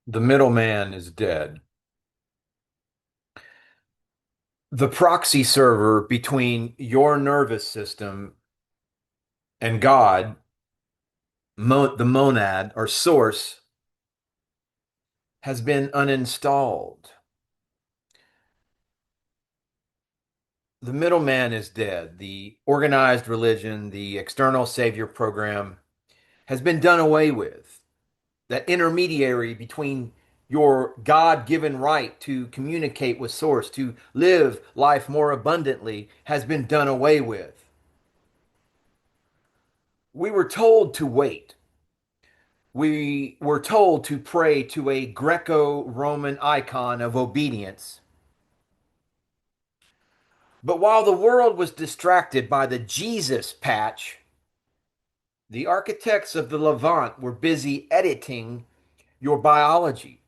The middleman is dead. The proxy server between your nervous system and God, the monad or source, has been uninstalled. The middleman is dead. The organized religion, the external savior program has been done away with. That intermediary between your God-given right to communicate with source, to live life more abundantly, has been done away with. We were told to wait. We were told to pray to a Greco-Roman icon of obedience. But while the world was distracted by the Jesus patch, the architects of the Levant were busy editing your biology.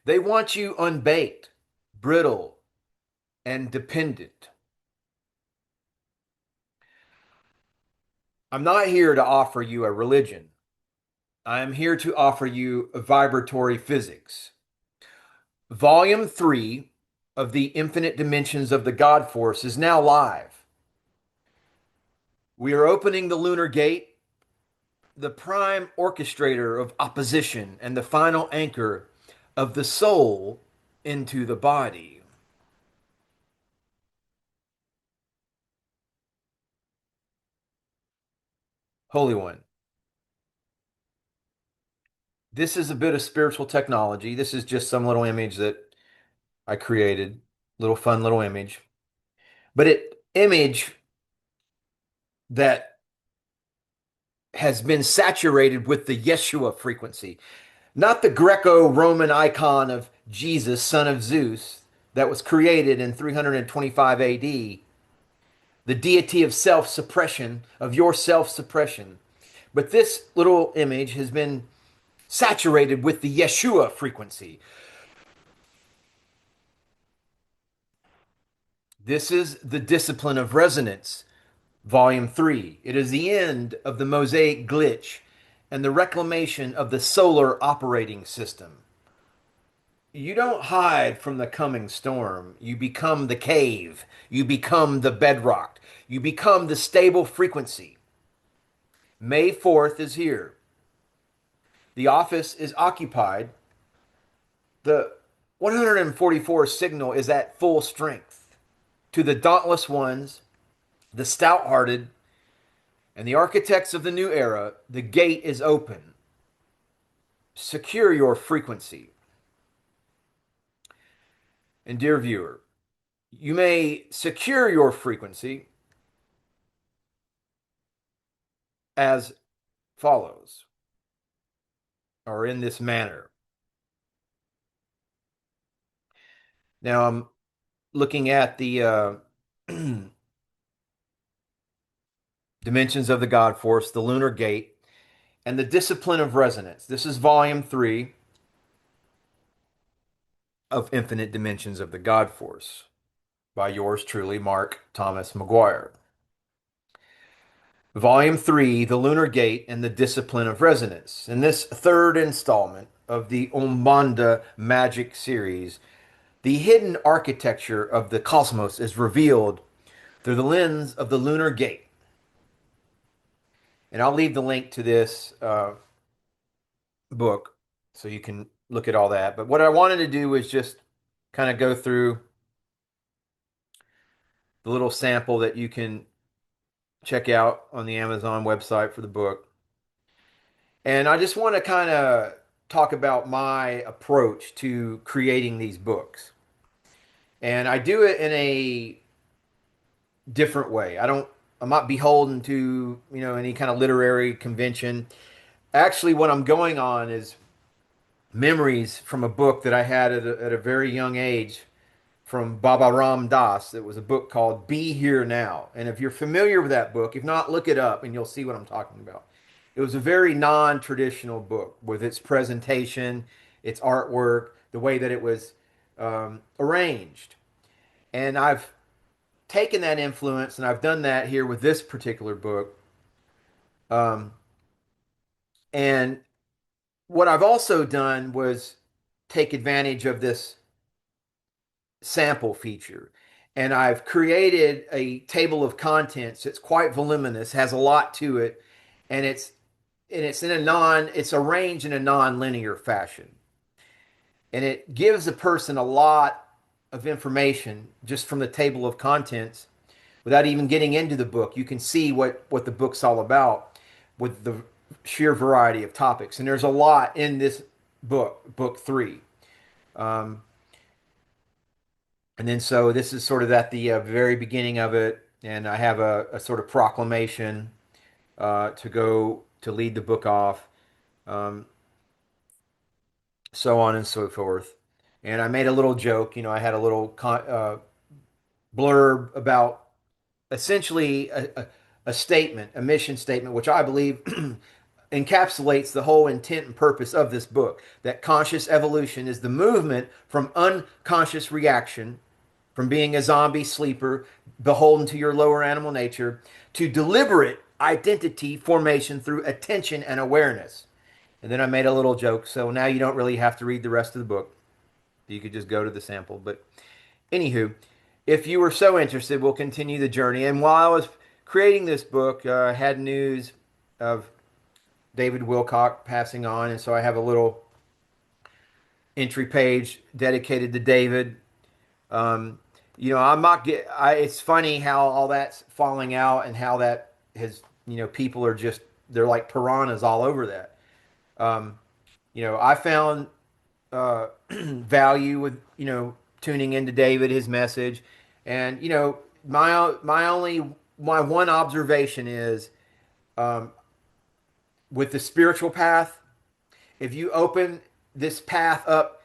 They want you unbaked, brittle, and dependent. I'm not here to offer you a religion. I am here to offer you a vibratory physics. Volume 3 of the Infinite Dimensions of the God Force is now live. We are opening the Lunar Gate, the prime orchestrator of opposition and the final anchor of the soul into the body. Holy One, this is a bit of spiritual technology. This is just some little image that I created, little fun little image. But it image that has been saturated with the Yeshua frequency, not the Greco-Roman icon of Jesus, son of Zeus, that was created in 325 AD, the deity of self-suppression, of your self-suppression. But this little image has been saturated with the Yeshua frequency. This is the discipline of resonance, Volume 3. It is the end of the Mosaic glitch and the reclamation of the solar operating system. You don't hide from the coming storm. You become the cave. You become the bedrock. You become the stable frequency. May 4th is here. The office is occupied. The 144 signal is at full strength. To the dauntless ones, the stout hearted, and the architects of the new era, the gate is open. Secure your frequency. And dear viewer, you may secure your frequency as follows, or in this manner. Now I'm looking at the dimensions of the God Force, the lunar gate, and the discipline of resonance. This is volume 3 of Infinite Dimensions of the God Force by yours truly, Mark Thomas McGuire. Volume 3, The Lunar Gate and the Discipline of Resonance. In this third installment of the Aumbonda Magic series, the hidden architecture of the cosmos is revealed through the lens of the Lunar Gate. And I'll leave the link to this book so you can look at all that. But what I wanted to do was just kind of go through the little sample that you can check out on the Amazon website for the book. And I just want to kind of talk about my approach to creating these books. And I do it in a different way. I'm not beholden to, any kind of literary convention. Actually, what I'm going on is memories from a book that I had at a very young age from Baba Ram Das. It was a book called Be Here Now. And if you're familiar with that book, if not, look it up and you'll see what I'm talking about. It was a very non-traditional book with its presentation, its artwork, the way that it was arranged. And I've taken that influence and I've done that here with this particular book. Um, and what I've also done was take advantage of this sample feature. And I've created a table of contents that's quite voluminous, has a lot to it, and it's arranged in a non-linear fashion. And it gives a person a lot of information just from the table of contents without even getting into the book. You can see what the book's all about with the sheer variety of topics. And there's a lot in this book, book three. Um, and then so this is sort of at the very beginning of it. And I have a sort of proclamation to go to lead the book off, um, so on and so forth. And I made a little joke, I had a little blurb about essentially a statement, a mission statement, which I believe encapsulates the whole intent and purpose of this book, that conscious evolution is the movement from unconscious reaction, from being a zombie sleeper beholden to your lower animal nature, to deliberate identity formation through attention and awareness. And then I made a little joke, so now you don't really have to read the rest of the book. You could just go to the sample. But anywho, if you were so interested, we'll continue the journey. And while I was creating this book, I had news of David Wilcock passing on, and so I have a little entry page dedicated to David. Um, I'm not get. It's funny how all that's falling out, and how that has. People are just they're like piranhas all over that. Um, I found value with tuning into David, his message, and my one observation is, um, with the spiritual path, if you open this path up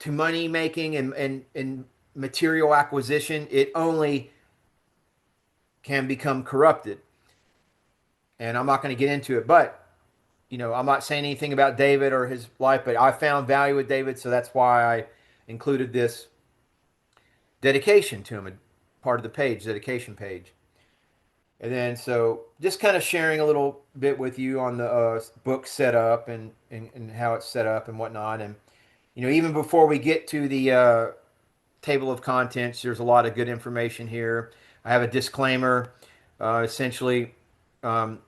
to money making and material acquisition, it only can become corrupted. And I'm not going to get into it, but I'm not saying anything about David or his life, but I found value with David, so that's why I included this dedication to him, a part of the page, dedication page. And then so just kind of sharing a little bit with you on the book setup and how it's set up and whatnot. And even before we get to the table of contents, there's a lot of good information here. I have a disclaimer, essentially, um,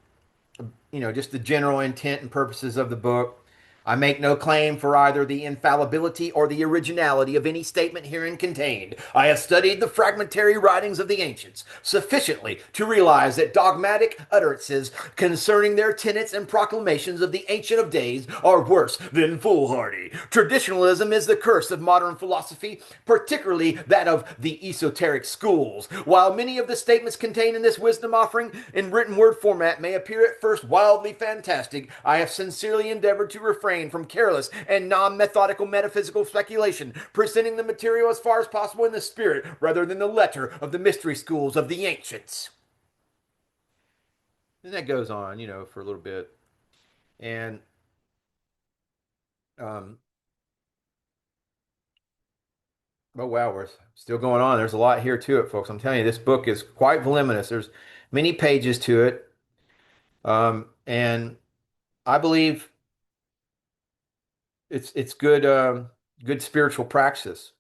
just the general intent and purposes of the book. I make no claim for either the infallibility or the originality of any statement herein contained. I have studied the fragmentary writings of the ancients sufficiently to realize that dogmatic utterances concerning their tenets and proclamations of the Ancient of Days are worse than foolhardy. Traditionalism is the curse of modern philosophy, particularly that of the esoteric schools. While many of the statements contained in this wisdom offering in written word format may appear at first wildly fantastic, I have sincerely endeavored to refrain from careless and non-methodical metaphysical speculation, presenting the material as far as possible in the spirit rather than the letter of the mystery schools of the ancients. And that goes on, for a little bit. And um, oh wow, we're still going on. There's a lot here to it, folks. I'm telling you, this book is quite voluminous. There's many pages to it, and I believe it's good good spiritual praxis.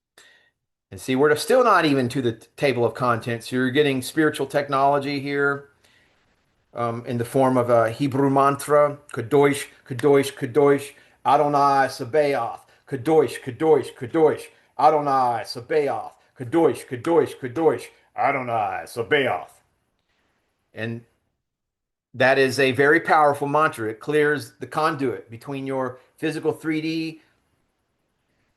And see, we're still not even to the table of contents. You're getting spiritual technology here, in the form of a Hebrew mantra, Kadosh, Kadosh, Kadosh, Adonai Sabaoth, Kadosh, Kadosh, Kadosh, Adonai Sabaoth, Kadosh, Kadosh, Kadosh, Adonai Sabaoth. And that is a very powerful mantra. It clears the conduit between your physical 3D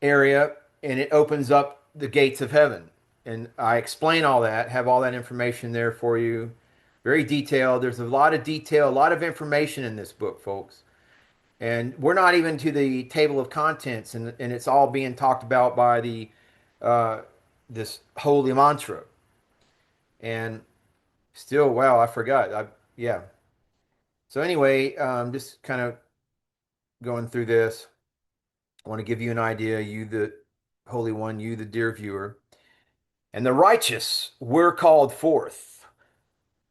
area, and it opens up the gates of heaven. And I explain all that, have all that information there for you. Very detailed. There's a lot of detail, a lot of information in this book, folks. And we're not even to the table of contents, and it's all being talked about by the uh, this holy mantra. And still, wow, I forgot. Yeah. So anyway, just kind of going through this. I want to give you an idea, you the Holy One, you the dear viewer. And the righteous were called forth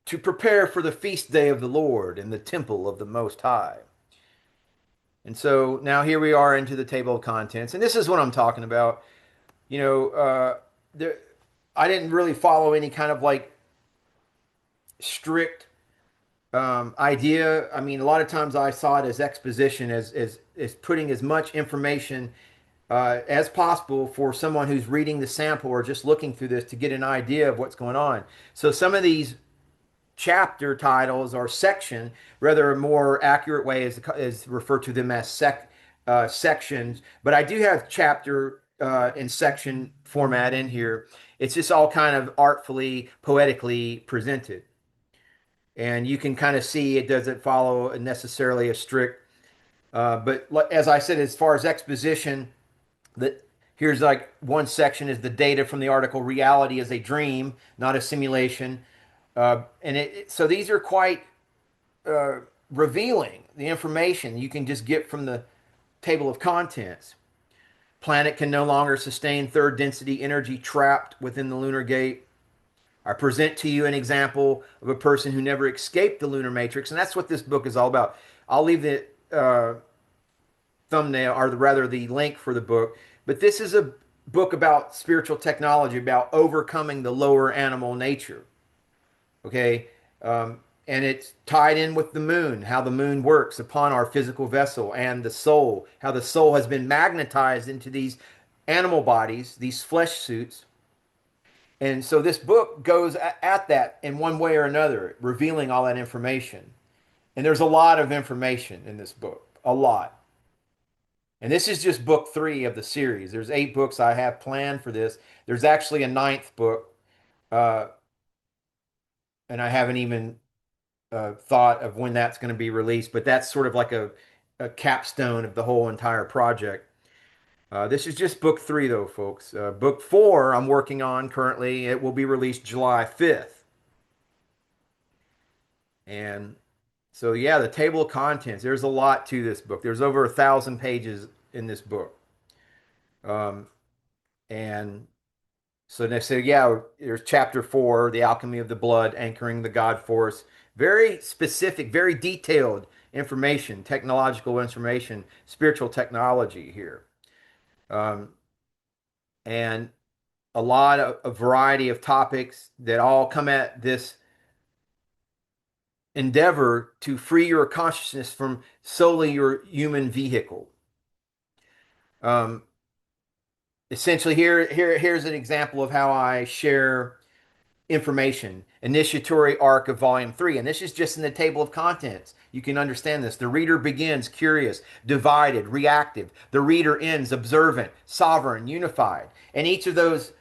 to prepare for the feast day of the Lord in the temple of the Most High. And so now here we are into the table of contents, and this is what I'm talking about. You know, there, I didn't really follow any kind of like strict idea. I mean, a lot of times I saw it as exposition, as putting as much information as possible for someone who's reading the sample or just looking through this to get an idea of what's going on. So some of these chapter titles or section, rather a more accurate way is refer to them as sections. But I do have chapter and section format in here. It's just all kind of artfully, poetically presented. And you can kind of see it doesn't follow necessarily a strict, but as I said, as far as exposition, that here's like one section is the data from the article reality is a dream, not a simulation. So these are quite revealing the information you can just get from the table of contents. Planet can no longer sustain third density energy trapped within the lunar gate. I present to you an example of a person who never escaped the lunar matrix, and that's what this book is all about. I'll leave the thumbnail, or rather the link for the book, but this is a book about spiritual technology, about overcoming the lower animal nature. Okay, and it's tied in with the moon, how the moon works upon our physical vessel, and the soul, how the soul has been magnetized into these animal bodies, these flesh suits. And so this book goes at that in one way or another, revealing all that information. And there's a lot of information in this book, a lot. And this is just book three of the series. There's 8 books I have planned for this. There's actually a ninth book, uh, and I haven't even thought of when that's going to be released, but that's sort of like a capstone of the whole entire project. This is just book three, though, folks. Book four I'm working on currently. It will be released July 5th. And so, yeah, the table of contents, there's a lot to this book. There's over 1,000 pages in this book. Um, and so they say, yeah, there's chapter 4, the alchemy of the blood, anchoring the God force. Very specific, very detailed information, technological information, spiritual technology here. Um, and a lot of a variety of topics that all come at this endeavor to free your consciousness from solely your human vehicle. Um, Essentially, here's an example of how I share information. Initiatory arc of volume 3. And this is just in the table of contents. You can understand this. The reader begins curious, divided, reactive. The reader ends observant, sovereign, unified. And each of those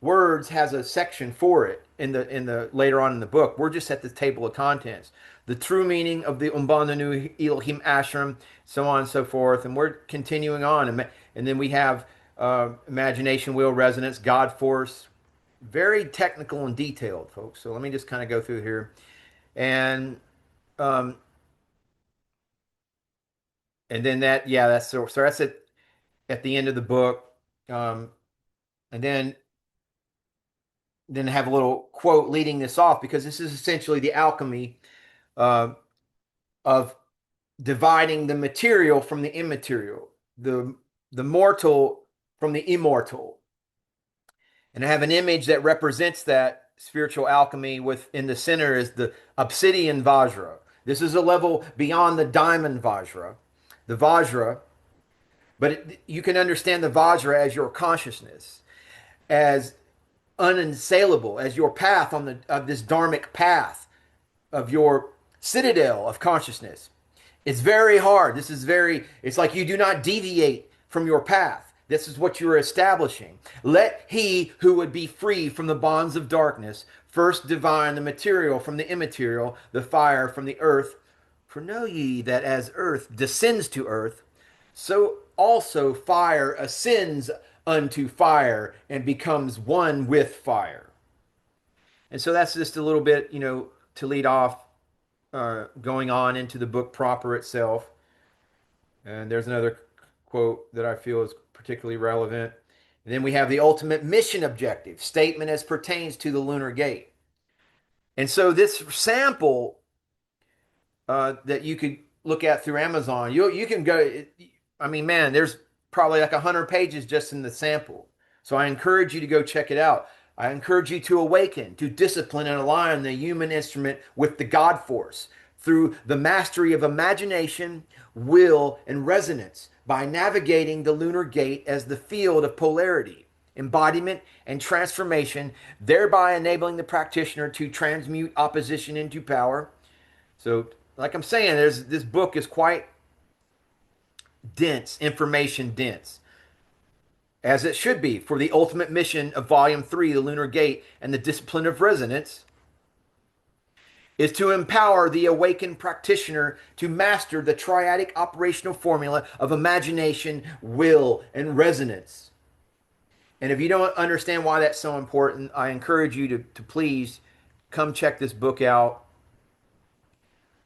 words has a section for it in the later on in the book. We're just at the table of contents. The true meaning of the Aumbonda Nu Elohim Ashram, so on and so forth. And we're continuing on. And then we have imagination, will, resonance, God force, very technical and detailed, folks. So let me just kind of go through here, and um, and then that, yeah, so that's it at the end of the book, um, and then have a little quote leading this off because this is essentially the alchemy uh, of dividing the material from the immaterial, the mortal from the immortal. And I have an image that represents that spiritual alchemy. With in the center is the obsidian Vajra. This is a level beyond the diamond Vajra, the Vajra. But you can understand the Vajra as your consciousness, as unassailable, as your path on the of this dharmic path of your citadel of consciousness. It's very hard. It's like you do not deviate from your path. This is what you're establishing. Let he who would be free from the bonds of darkness first divine the material from the immaterial, the fire from the earth. For know ye that as earth descends to earth, so also fire ascends unto fire and becomes one with fire. And so that's just a little bit, to lead off, going on into the book proper itself. And there's another quote that I feel is particularly relevant. And then we have the ultimate mission objective statement as pertains to the lunar gate. And so this sample that you could look at through Amazon. You can go. I mean, man, there's probably like 100 pages just in the sample. So I encourage you to go check it out. I encourage you to awaken, to discipline and align the human instrument with the God force through the mastery of imagination, will, and resonance by navigating the lunar gate as the field of polarity, embodiment, and transformation, thereby enabling the practitioner to transmute opposition into power. So, like I'm saying, this book is quite dense, information dense, as it should be for the ultimate mission of Volume 3, The Lunar Gate and the Discipline of Resonance, is to empower the awakened practitioner to master the triadic operational formula of imagination, will, and resonance. And if you don't understand why that's so important, I encourage you to please come check this book out.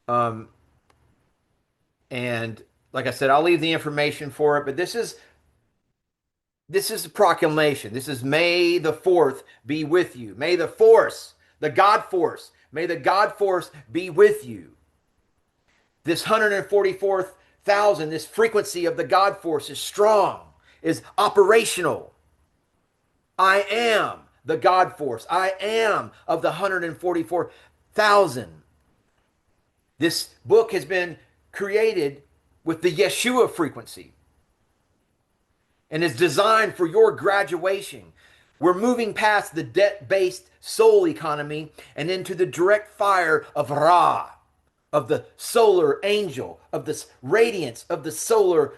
Um, and like I said, I'll leave the information for it, but this is a proclamation. This is May the 4th be with you. May the force, the God force, may the God force be with you. This 144,000, this frequency of the God force is strong, is operational. I am the God force. I am of the 144,000. This book has been created with the Yeshua frequency and is designed for your graduation. We're moving past the debt-based soul economy and into the direct fire of Ra, of the solar angel, of this radiance of the solar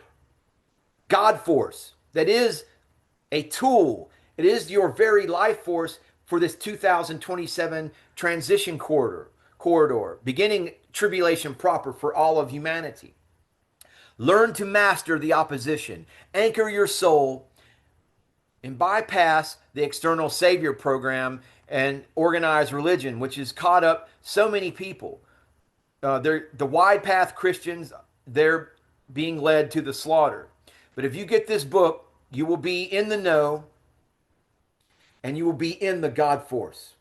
God force that is a tool. It is your very life force for this 2027 transition corridor, beginning tribulation proper for all of humanity. Learn to master the opposition, anchor your soul, and bypass the external savior program and organized religion, which has caught up so many people. The wide path Christians, they're being led to the slaughter. But if you get this book, you will be in the know and you will be in the God force.